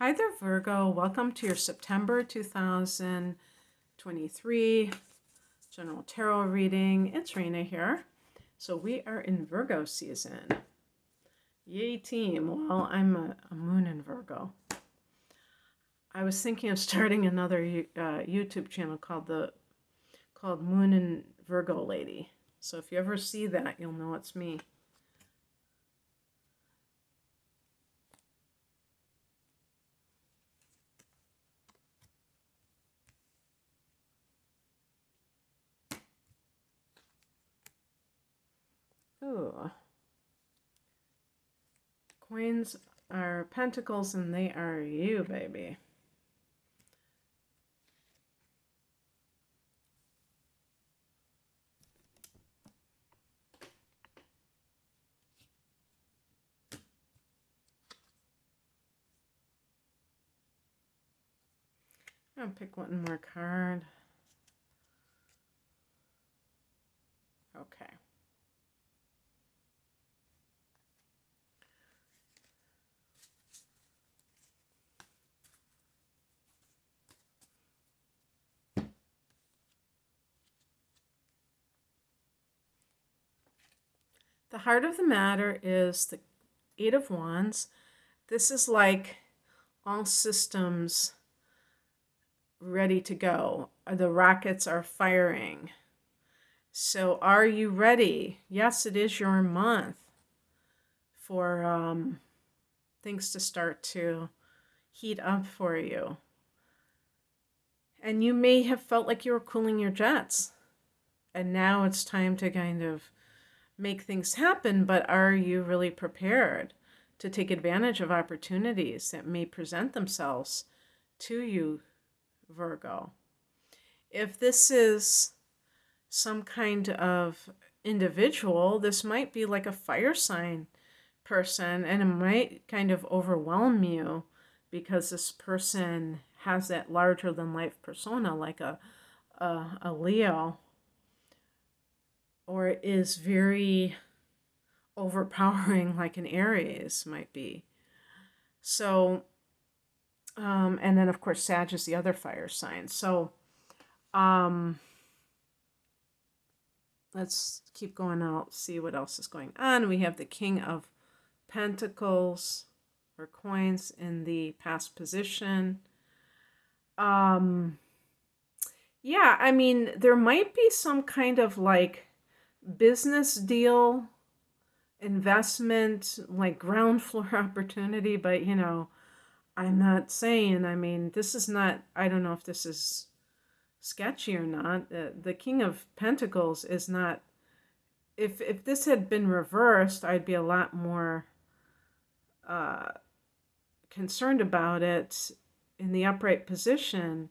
Hi there, Virgo. Welcome to your September 2023 general tarot reading. It's Raina here. So we are in Virgo season. Yay, team. Well, I'm a moon in Virgo. I was thinking of starting another YouTube channel called Moon and Virgo Lady. So if you ever see that, you'll know it's me. Ooh. Coins are pentacles and they are you, baby. I'll pick one more card. Okay. The heart of the matter is the Eight of Wands. This is like all systems ready to go. The rockets are firing. So are you ready? Yes, it is your month for things to start to heat up for you. And you may have felt like you were cooling your jets. And now it's time to kind of make things happen, but are you really prepared to take advantage of opportunities that may present themselves to you, Virgo? If this is some kind of individual, this might be like a fire sign person, and it might kind of overwhelm you because this person has that larger than life persona, like a Leo, or is very overpowering, like an Aries might be. So, and then of course Sag is the other fire sign. So, let's keep going out, see what else is going on. We have the King of Pentacles or coins in the past position. Yeah, I mean, there might be some kind of like business deal, investment, like ground floor opportunity, but you know, I'm not saying, I mean, this is not, I don't know if this is sketchy or not. The King of Pentacles is not, if this had been reversed, I'd be a lot more concerned about it. In the upright position,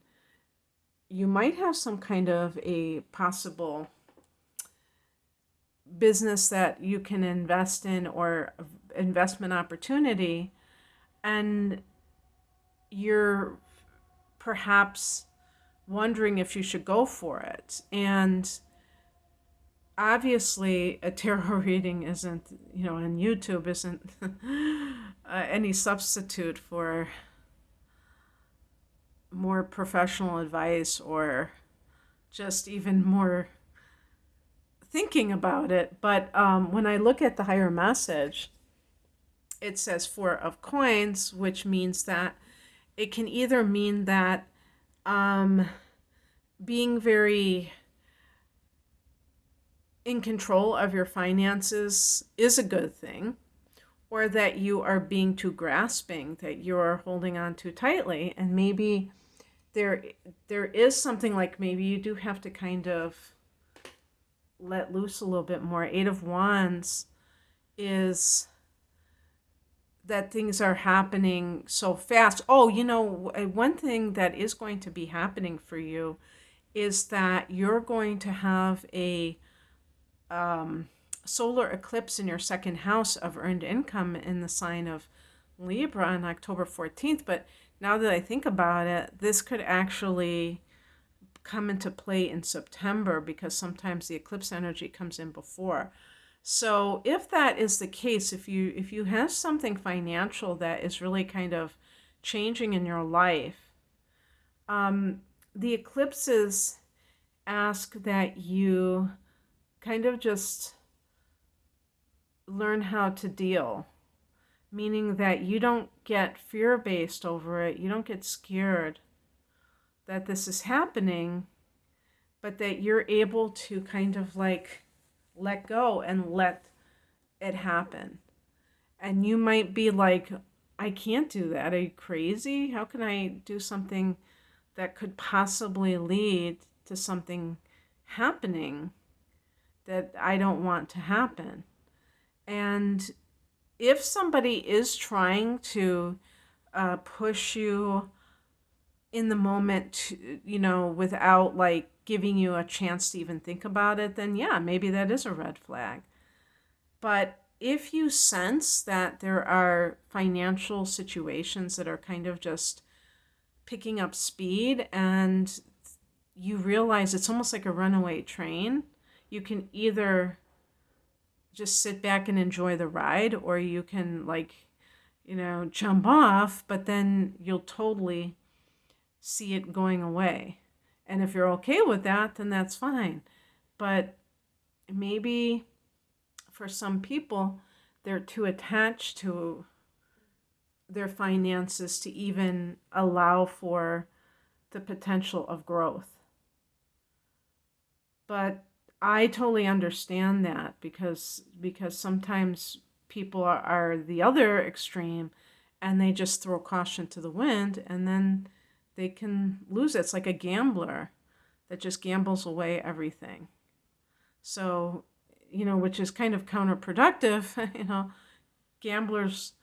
you might have some kind of a possible business that you can invest in or investment opportunity, and you're perhaps wondering if you should go for it. And obviously a tarot reading isn't, you know, on YouTube isn't any substitute for more professional advice or just even more thinking about it. But when I look at the higher message, it says Four of Coins, which means that it can either mean that being very in control of your finances is a good thing, or that you are being too grasping, that you're holding on too tightly, and maybe there is something like maybe you do have to kind of let loose a little bit more. Eight of Wands is that things are happening so fast. Oh, you know, one thing that is going to be happening for you is that you're going to have a solar eclipse in your second house of earned income in the sign of Libra on October 14th. But now that I think about it, this could actually come into play in September because sometimes the eclipse energy comes in before. So if that is the case, if you have something financial that is really kind of changing in your life. The eclipses ask that you kind of just learn how to deal, meaning that you don't get fear-based over it. You don't get scared that this is happening, but that you're able to kind of like let go and let it happen. And you might be like, I can't do that. Are you crazy? How can I do something that could possibly lead to something happening that I don't want to happen? And if somebody is trying to push you in the moment, without like giving you a chance to even think about it, then yeah, maybe that is a red flag. But if you sense that there are financial situations that are kind of just picking up speed and you realize it's almost like a runaway train, you can either just sit back and enjoy the ride, or you can jump off, but then you'll totally see it going away. And if you're okay with that, then that's fine. But maybe for some people, they're too attached to their finances to even allow for the potential of growth. But I totally understand that because sometimes people are the other extreme and they just throw caution to the wind and then they can lose it. It's like a gambler that just gambles away everything. So, which is kind of counterproductive. Gamblers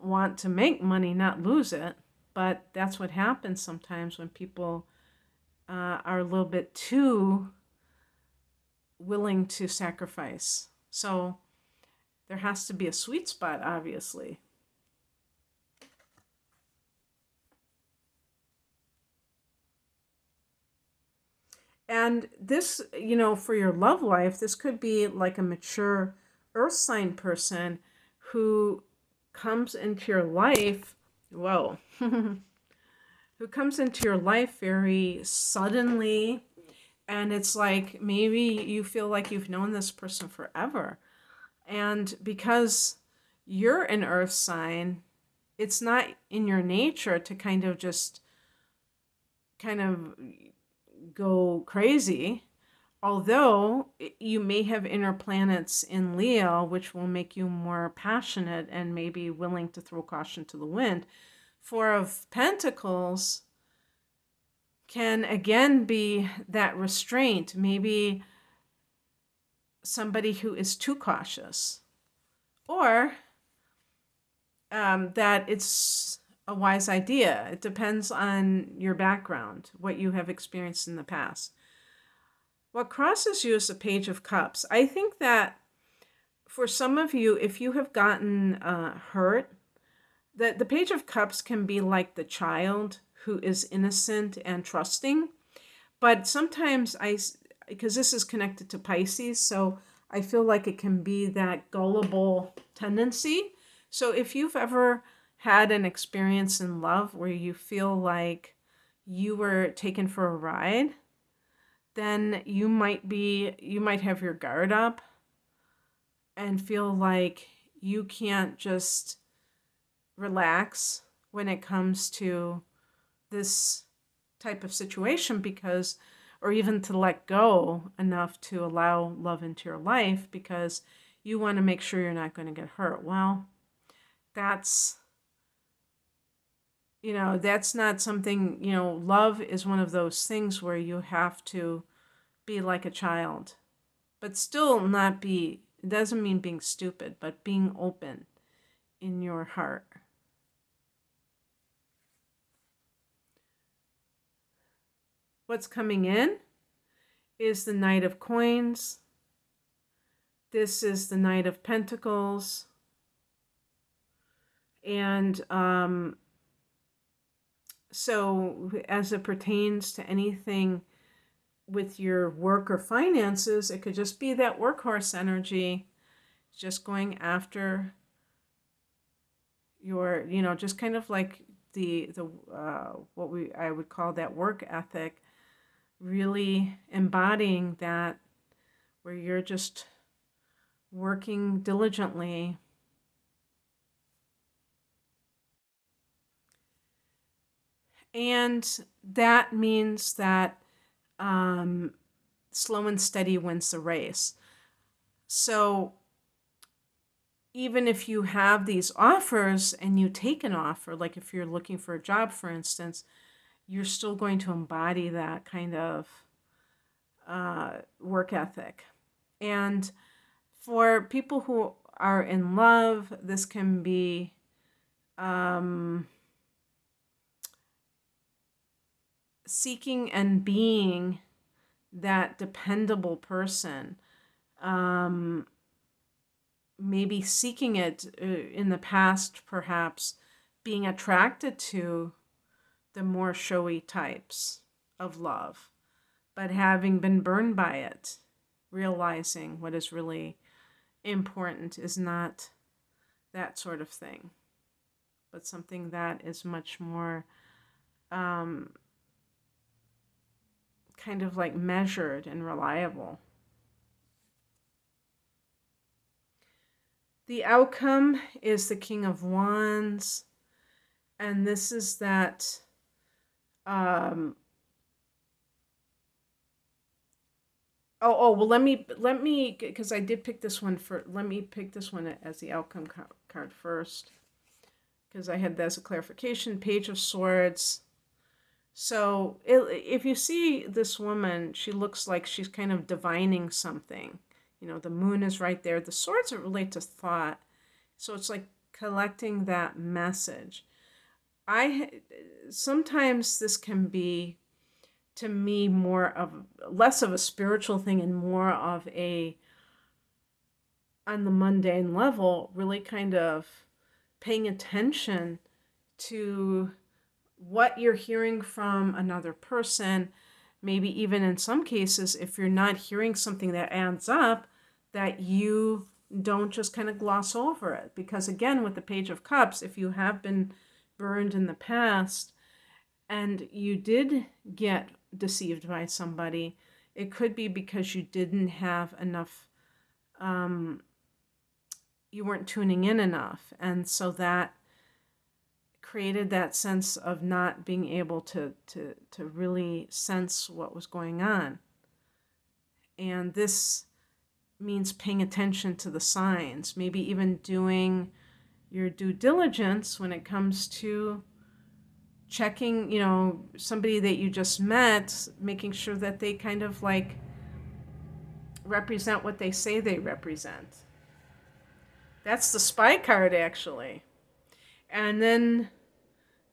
want to make money, not lose it. But that's what happens sometimes when people are a little bit too willing to sacrifice. So there has to be a sweet spot, obviously. And this, for your love life, this could be like a mature earth sign person who comes into your life, whoa, who comes into your life very suddenly. And it's like maybe you feel like you've known this person forever. And because you're an earth sign, it's not in your nature to kind of go crazy. Although you may have inner planets in Leo, which will make you more passionate and maybe willing to throw caution to the wind. Four of Pentacles can again be that restraint, maybe somebody who is too cautious, or that it's a wise idea. It depends on your background, what you have experienced in the past. What crosses you is the Page of Cups. I think that for some of you, if you have gotten hurt, that the Page of Cups can be like the child who is innocent and trusting. But sometimes because this is connected to Pisces, so I feel like it can be that gullible tendency. So if you've ever had an experience in love where you feel like you were taken for a ride, then you might have your guard up and feel like you can't just relax when it comes to this type of situation, or even to let go enough to allow love into your life, because you want to make sure you're not going to get hurt. Well, that's not something, love is one of those things where you have to be like a child, but still not be, it doesn't mean being stupid, but being open in your heart. What's coming in is the Knight of Coins. This is the Knight of Pentacles. And so as it pertains to anything with your work or finances, it could just be that workhorse energy, just going after your, just kind of like I would call that work ethic, really embodying that, where you're just working diligently. And that means that slow and steady wins the race. So even if you have these offers and you take an offer, like if you're looking for a job, for instance, you're still going to embody that kind of work ethic. And for people who are in love, this can be seeking and being that dependable person. Maybe seeking it in the past, perhaps being attracted to the more showy types of love, but having been burned by it, realizing what is really important is not that sort of thing, but something that is much more kind of like measured and reliable. The outcome is the King of Wands, and this is that well, let me because I did pick this one let me pick this one as the outcome card first, because I had that as a clarification. Page of Swords. So if you see this woman, she looks like she's kind of divining something. You know, the moon is right there. The swords relate to thought. So it's like collecting that message. Sometimes this can be, to me, less of a spiritual thing and more of a, on the mundane level, really kind of paying attention to what you're hearing from another person. Maybe even in some cases, if you're not hearing something that adds up, that you don't just kind of gloss over it. Because again, with the Page of Cups, if you have been burned in the past and you did get deceived by somebody, it could be because you didn't have enough, you weren't tuning in enough. And so that created that sense of not being able to really sense what was going on. And this means paying attention to the signs, maybe even doing your due diligence when it comes to checking, somebody that you just met, making sure that they kind of like represent what they say they represent. That's the Spy card, actually. And then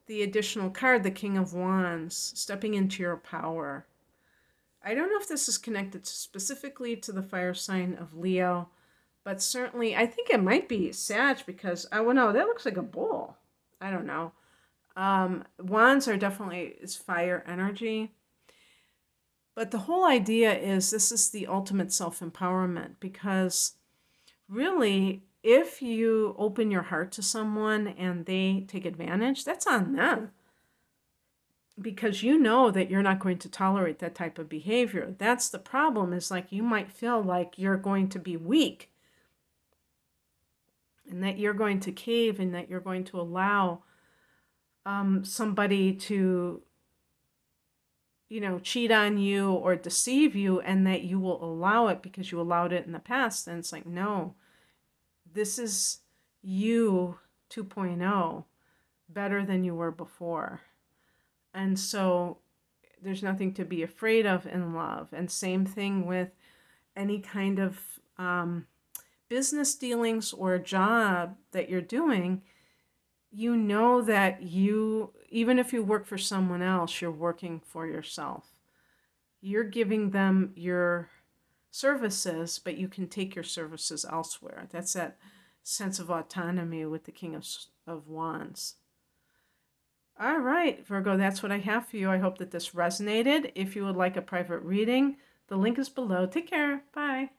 the additional card, the King of Wands, stepping into your power. I don't know if this is connected specifically to the fire sign of Leo, but certainly I think it might be Sag, because, that looks like a bull. I don't know. Wands are definitely, it's fire energy. But the whole idea is this is the ultimate self-empowerment, because really, if you open your heart to someone and they take advantage, that's on them. Because you know that you're not going to tolerate that type of behavior. That's the problem, is like you might feel like you're going to be weak and that you're going to cave and that you're going to allow somebody to, cheat on you or deceive you, and that you will allow it because you allowed it in the past. And it's like, no, this is you 2.0, better than you were before. And so there's nothing to be afraid of in love. And same thing with any kind of business dealings or job that you're doing. You know that even if you work for someone else, you're working for yourself. You're giving them your services, but you can take your services elsewhere. That's that sense of autonomy with the King of Wands. All right, Virgo, that's what I have for you. I hope that this resonated. If you would like a private reading, the link is below. Take care. Bye.